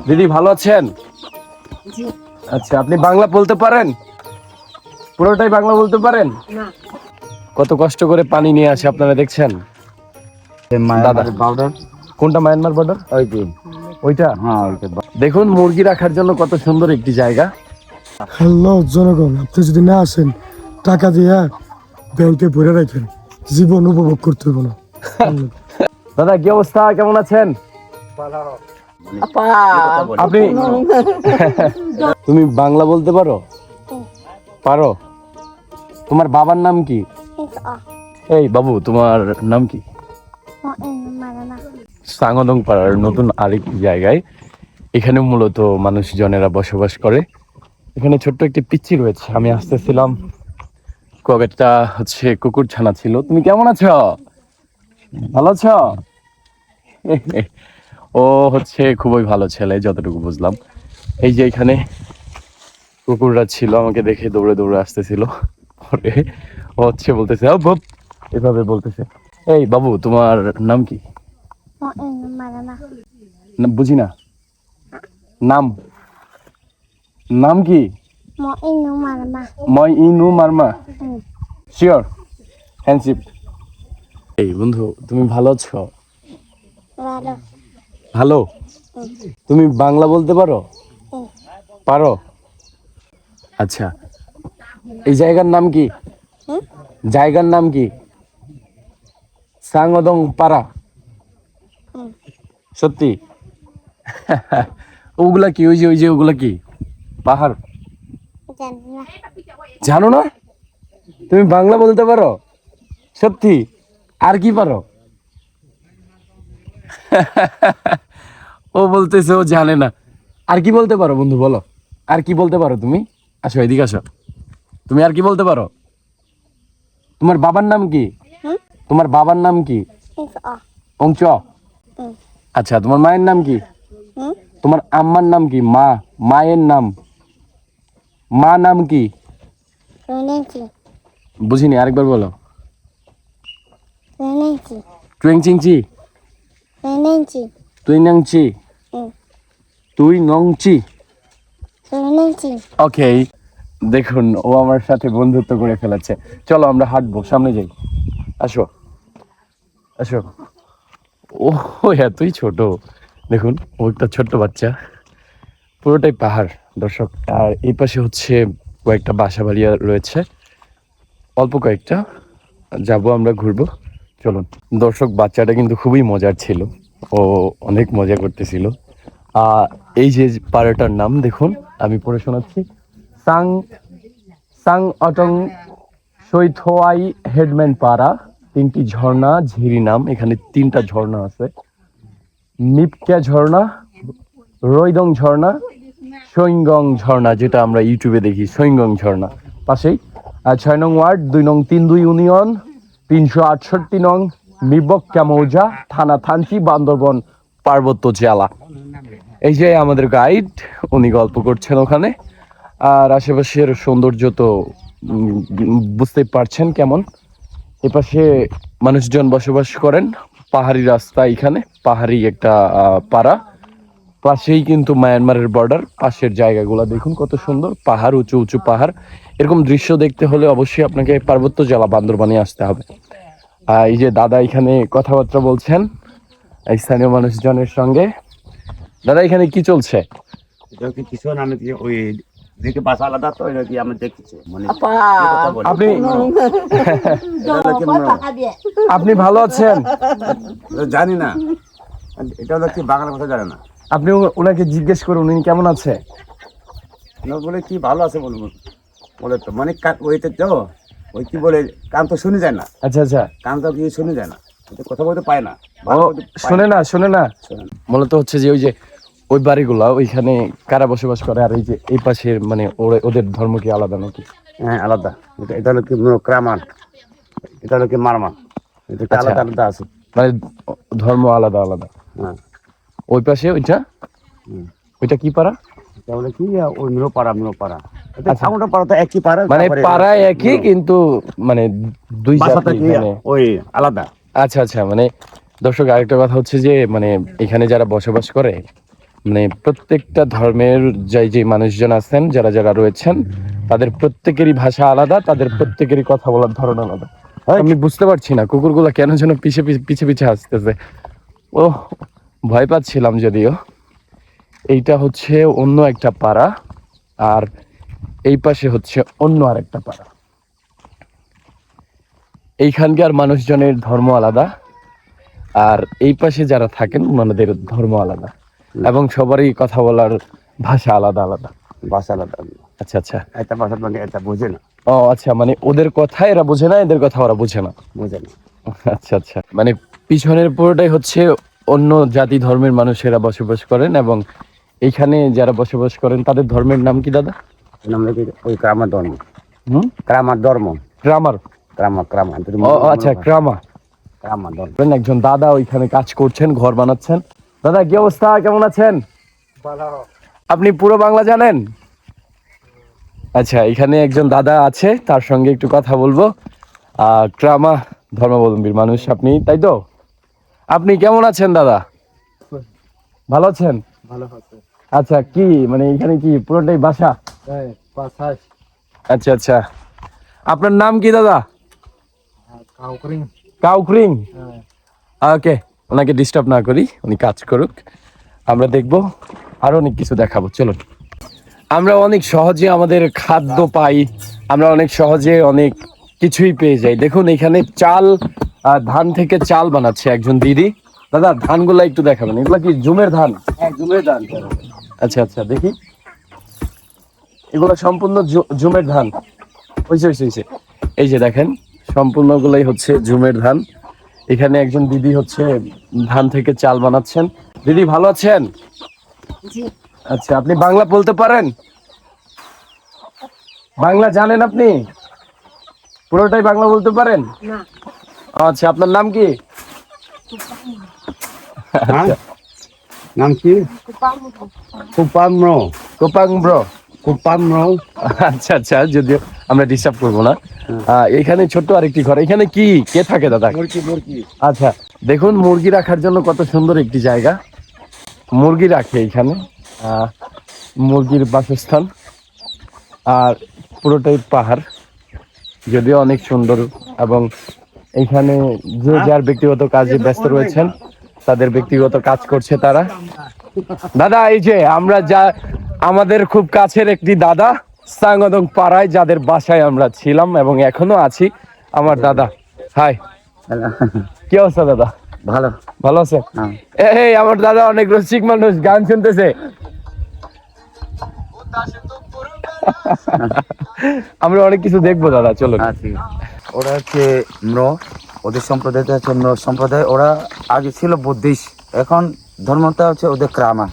দিদি ভালো আছেন? আচ্ছা, আপনি বাংলা বলতে পারেন? পুরোটাই বাংলা বলতে পারেন? কত কষ্ট করে পানি নিয়ে আসে আপনারা দেখছেন। দাদা বর্ডার কোনটা মায়ানমার বর্ডার? ওই যে ওইটা? হ্যাঁ ওইটা দেখুন মুরগি রাখার জন্য কত সুন্দর একটি জায়গা। হ্যালো জনগণ, আপনি যদি না আসেন টাকা দিয়ে ব্যাংকে ভরে রাখেন, জীবন উপভোগ করতে হবে না। দাদা কি অবস্থা, কেমন আছেন আপনি? তুমি বাংলা বলতে পারো? পারো? তোমার বাবার নাম কি? এই বাবু, তোমার নাম কি? সাংদং পাড়ার নতুন আরেকটি জায়গায়, এখানে মূলত মানুষজনেরা বসবাস করে। এখানে ছোট্ট একটি পিচ্চি রয়েছে, আমি আসতেছিলাম, কয়েকটা হচ্ছে কুকুর ছানা ছিল। তুমি কেমন আছো? ভালো আছো? ও হচ্ছে খুবই ভালো ছেলে যতটুকু বুঝলাম। এই যে এখানে কুকুররা ছিল, আমাকে দেখে দৌড়ে দৌড়ে আসতেছিল। পরে ও হচ্ছে বলতেছে ও বাপ, এভাবে বলতেছে। এই বাবু, তোমার নাম কি? বুঝি না নাম। নাম কি? মই ইনু মারমা। শিওর? হ্যান্ডশিপ। এই বন্ধু, তুমি ভালো আছো? ভালো। তুমি বাংলা বলতে পারো? পারো? আচ্ছা, এই জায়গার নাম কি? জায়গার নাম কি? সাংদং পাড়া? সত্যি? ওগুলা কি? ওই যে ওগুলা কি পাহাড়? জানো না? তুমি বাংলা বলতে পারো? সত্যি? আর কি পারো? ও বলতেছে ও জানে না। আর কি বলতে পারো বন্ধু, বলো। আর কি বলতে পারো তুমি? আসো এদিকে আসো। তুমি আর কি বলতে পারো? তোমার বাবার নাম কি? তোমার বাবার নাম কি? অংচ। আচ্ছা, তোমার মায়ের নাম কি? তোমার আম্মার নাম কি? মায়ের নাম, মা নাম কি? বুঝিনি, আরেকবার বলো। টুয়েংচিংচি, তুই নংচি, তুই নংচি। ওকে, দেখুন ও আমার সাথে বন্ধুত্ব করে ফেলেছে। চলো আমরা হাঁটবো, সামনে যাই। আসো আসো। ও এতই ছোট, দেখুন ও একটা ছোট্ট বাচ্চা। পুরোটাই পাহাড় দর্শক, আর এই পাশে হচ্ছে কয়েকটা বাসা বাড়ি রয়েছে, অল্প কয়েকটা। যাবো আমরা, ঘুরবো, চলুন। দর্শক, বাচ্চাটা কিন্তু খুবই মজার ছিল, ও অনেক মজা করতেছিল। এই যে পাড়াটার নাম দেখুন, আমি পড়ে শোনাচ্ছি। সাং সাং অটং সৈথোয়াই হেডম্যান পাড়া, 3টি ঝর্ণা ঝিরি নাম। এখানে 3টা ঝর্ণা আছে, মিপক্যা ঝর্ণা, রৈদং ঝর্ণা, সৈঙ্গং ঝর্ণা, যেটা আমরা ইউটিউবে দেখি সৈঙ্গং ঝর্ণা। পাশেই 6 নং ওয়ার্ড, 2 নং 32 ইউনিয়ন, 368 নং মিবক্যা মৌজা, থানা থানচি, বান্দরবন পার্বত্য জেলা। এই যে আমাদের গাইড, উনি গল্প করছেন ওখানে। আর আশেপাশের সৌন্দর্য তো বুঝতেই পারছেন কেমন। এপাশে মানুষজন বসবাস করেন, পাহাড়ি রাস্তা, এখানে পাহাড়ি একটা পাড়া। পাশেই কিন্তু মায়ানমারের বর্ডার। পাশের জায়গাগুলো দেখুন কত সুন্দর, পাহাড়, উঁচু উঁচু পাহাড়। এরকম দৃশ্য দেখতে হলে অবশ্যই আপনাকে পার্বত্য জেলা বান্দরবানে আসতে হবে। এই যে দাদা এখানে কথাবার্তা বলছেন স্থানীয় মানুষজনের সঙ্গে। দাদা, এখানে কি চলছে? এটা কি কিছু না, আমি ওই দিকে বাসা আলাদা তো এটা কি আমি দেখছি মানে আপনি এটা আপনি ভালো আছেন? জানি না, এটা হলো কি বাংলা কথা জানে না। আপনি ওনাকে জিজ্ঞেস করুন উনি কেমন আছে। না বলে কি ভালো আছে বলবো, বলে তো মানে ওইতে তো ওই কি বলে, কান তো শুনে যায় না। আচ্ছা আচ্ছা, কান তো কি শুনে যায় না, কথা বলতে পায় না। ও শোনে না, শোনে না। মূলত হচ্ছে যে ওই যে ওই বাড়িগুলা ওইখানে কারা বসবাস করে, আর এই যে এই পাশের মানে ওদের ধর্ম কি আলাদা নাকি? হ্যাঁ আলাদা, এটা হলো কি ক্রামান, এটা হলো কি মারমা, এটা আলাদা আলাদা আছে, মানে ধর্ম আলাদা আলাদা। হ্যাঁ। ওই পাশে ওইটা, ওইটা কি পাড়া? তাহলে কি ওই মিরোপাড়া, সামুটা পাড়া তো একই পাড়া, মানে পাড়া একই কিন্তু মানে দুই জাতি মানে ওই আলাদা। আচ্ছা আচ্ছা, মানে দর্শক আরেকটা কথা হচ্ছে যে মানে এখানে যারা বসবাস করে মানে প্রত্যেকটা ধর্মের যে মানুষজন আছেন, যারা যারা রয়েছেন, তাদের প্রত্যেকেরই ভাষা আলাদা, তাদের প্রত্যেকেরই কথা বলার ধরন আলাদা। আমি বুঝতে পারছি না কুকুরগুলো কেন যেন পিছে পিছে পিছে আসতেছে। ও, ভয় পাচ্ছিলাম যদিও। এইটা হচ্ছে অন্য একটা পাড়া, আর এই পাশে হচ্ছে অন্য আরেকটা পাড়া। এইখানকার মানুষজনের ধর্ম আলাদা, আর এই পাশে যারা থাকেন ওনাদের ধর্ম আলাদা, এবং সবারই কথা বলার ভাষা আলাদা আলাদা। ভাষা আলাদা। আচ্ছা আচ্ছা। একটা ভাষা মানে এটা বোঝে না। ও আচ্ছা, মানে ওদের কথা এরা বোঝে না, এদের কথা ওরা বোঝে না। বোঝে না। আচ্ছা আচ্ছা, মানে পিছনের পুরোটাই হচ্ছে অন্য জাতি ধর্মের মানুষেরা বসবাস করেন, এবং এইখানে যারা বসবাস করেন তাদের ধর্মের নাম কি দাদা? আমরা কি ওই ক্রামার ধর্ম। ক্রামার ধর্ম। ক্রামার। ক্রামা। ও আচ্ছা, ক্রামা। ক্রামার ধর্ম। একজন দাদা ওইখানে কাজ করছেন, ঘর বানাচ্ছেন। দাদা কি অবস্থা, কেমন আছেন? আপনি পুরো বাংলা জানেন? আচ্ছা, এখানে একজন দাদা আছে, তার সঙ্গে একটু কথা বলবো। ক্রামা ধর্মাবলম্বীর মানুষ আপনি, তাই তো? আপনি কেমন আছেন দাদা? ভালো আছেন? আচ্ছা, কি মানে এখানে কি পুরোটাই বাসা? আচ্ছা আচ্ছা, আপনার নাম কি দাদা? কাউক্রিং। ওকে, ওনাকে ডিস্টার্ব না করি, উনি কাজ করুক, আমরা দেখবো আরো অনেক কিছু দেখাবো। চলুন। আমরা অনেক সহজে আমাদের খাদ্য পাই, আমরা অনেক সহজে অনেক কিছুই পেয়ে যাই। দেখুন এখানে চাল, ধান থেকে চাল বানাচ্ছে একজন দিদি। দাদা, ধানগুলা একটু দেখাবেন, এগুলা কি জুমের ধান? হ্যাঁ, জুমের ধান। আচ্ছা আচ্ছা, দেখি। এগুলো সম্পূর্ণ জুমের ধান। হইছে। এই যে দেখেন, সম্পূর্ণগুলাই হচ্ছে জুমের ধান। এখানে একজন দিদি হচ্ছে ধান থেকে চাল বানাচ্ছেন। দিদি ভালো আছেন? আচ্ছা, আপনি বাংলা বলতে পারেন? বাংলা জানেন আপনি? পুরোটাই বাংলা বলতে পারেন? আচ্ছা, আপনার নাম কি? হ্যাঁ? নাম কি? কুপাম্র। আচ্ছা আচ্ছা, যদিও আমরা ডিস্টার্ব করবো না। এখানে ছোট্ট আরেকটি ঘর, এখানে কি কে থাকে দাদা? মুরগি। আচ্ছা, দেখুন মুরগি রাখার জন্য কত সুন্দর একটি জায়গা। মুরগি রাখে এখানে, মুরগির বাসস্থান। আর পুরোটাই পাহাড়, যদিও অনেক সুন্দর, এবং এখানে যে যার ব্যক্তিগত কাজে ব্যস্ত রয়েছেন, তাদের ব্যক্তিগত কাজ করছে তারা। দাদা, এই যে আমরা আমাদের খুব কাছের একটি দাদা সাংগদং পাড়ায়, যাদের বাসায় আমরা ছিলাম এবং এখনো আছি, আমার দাদা। হাই, কি অবস্থা দাদা? ভালো। ভালো আছে? হ্যাঁ। এই আমার দাদা অনেক রসিক মানুষ, গান শুনতেছে। আমরা অনেক কিছু দেখবো দাদা, চলো। ওরা হচ্ছে ওদের সম্প্রদায়টা হচ্ছে সম্প্রদায়। ওরা আগে ছিল বুদ্ধিস্ট, এখন ধর্মটা হচ্ছে ওদের ক্রামা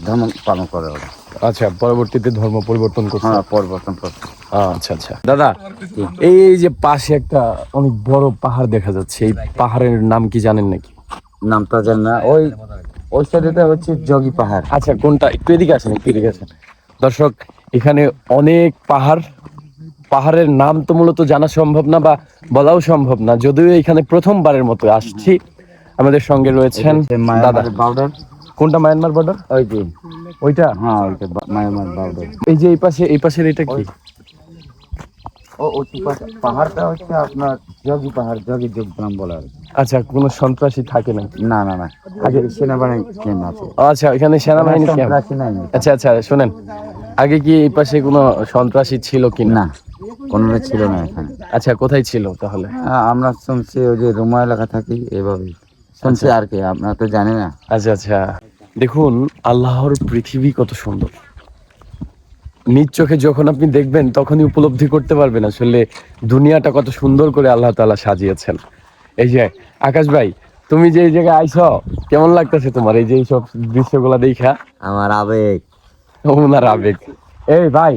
ধর্ম পালন করে ওরা। আচ্ছা, পরবর্তীতে ধর্ম পরিবর্তন করছে। হ্যাঁ, পরিবর্তন করছে। আচ্ছা আচ্ছা। দাদা, এই যে পাশে একটা অনেক বড় পাহাড় দেখা যাচ্ছে, এই পাহাড়ের নাম কি জানেন নাকি? নামটা জানি না। ওই সাইডে হচ্ছে যোগী পাহাড়। আচ্ছা, কোনটা? একটু এদিকে আসেন, দর্শক, এখানে অনেক পাহাড়ের নাম তো মূলত জানা সম্ভব না, বা বলাও সম্ভব না, যদিও এখানে প্রথমবারের মতো আসছি। আমাদের সঙ্গে রয়েছেন দাদা। বর্ডার। কোনটা মায়ানমার বর্ডার? ওই যে ওইটা? হ্যাঁ, ওইটা মায়ানমার বর্ডার। এই যে এই পাশের এটা কি? পাহাড়টা হচ্ছে আপনার যোগী পাহাড়, যোগগ্রাম বলা হয়। আচ্ছা, কোনো সন্ত্রাসী থাকে না? না। আগে সেনাবাহিনী ক্যাম্প আছে। আচ্ছা, এখানে সেনাবাহিনী ক্যাম্প। সন্ত্রাসী নাই। আচ্ছা আচ্ছা, শোনেন, আগে কি এই পাশে কোনো সন্ত্রাসী ছিল কি না? না, কোনো ছিল না এখানে। আচ্ছা, কোথায় ছিল তাহলে? আমরা শুনছি ওই যে রুমা এলাকা থাকি, এভাবে শুনছি আর কি, আপনারা তো জানি না। আচ্ছা আচ্ছা, দেখুন আল্লাহর পৃথিবী কত সুন্দর। নিজ চোখে যখন আপনি দেখবেন, তখনই উপলব্ধি করতে পারবেন আসলে দুনিয়াটা কত সুন্দর করে আল্লাহ তাআলা সাজিয়েছেন। এই যে আকাশ ভাই, তুমি যে এই জায়গায় আইছো, কেমন লাগতেছে তোমার এই যে এইসব দৃশ্যগুলা দেখা? আমার আবেগ। ওনার আবেগ। এই ভাই,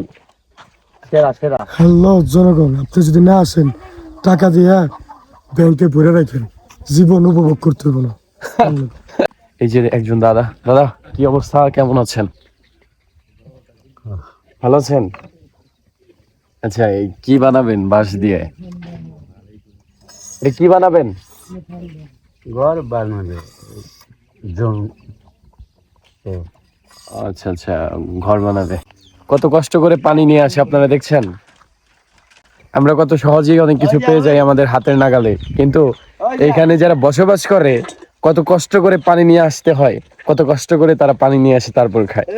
সেরা। হ্যালো জনগণ, আপনি যদি না আসেন টাকা দিয়ে ব্যাংকে ভরে রাখেন, জীবন উপভোগ করতে হবে না। এই যে একজন দাদা। দাদা, কি অবস্থা, কেমন আছেন? ভালো আছেন? আচ্ছা, এই কি বানাবেন বাঁশ দিয়ে? কি বানাবেন? ঘর বানাবে। আচ্ছা আচ্ছা, ঘর বানাবে। কত কষ্ট করে পানি নিয়ে আসে আপনারা দেখছেন। আমরা কত সহজেই অনেক কিছু পেয়ে যাই আমাদের হাতের নাগালে, কিন্তু এখানে যারা বসবাস করে কত কষ্ট করে পানি নিয়ে আসতে হয়, কত কষ্ট করে তারা পানি নিয়ে আসে তারপর খায়।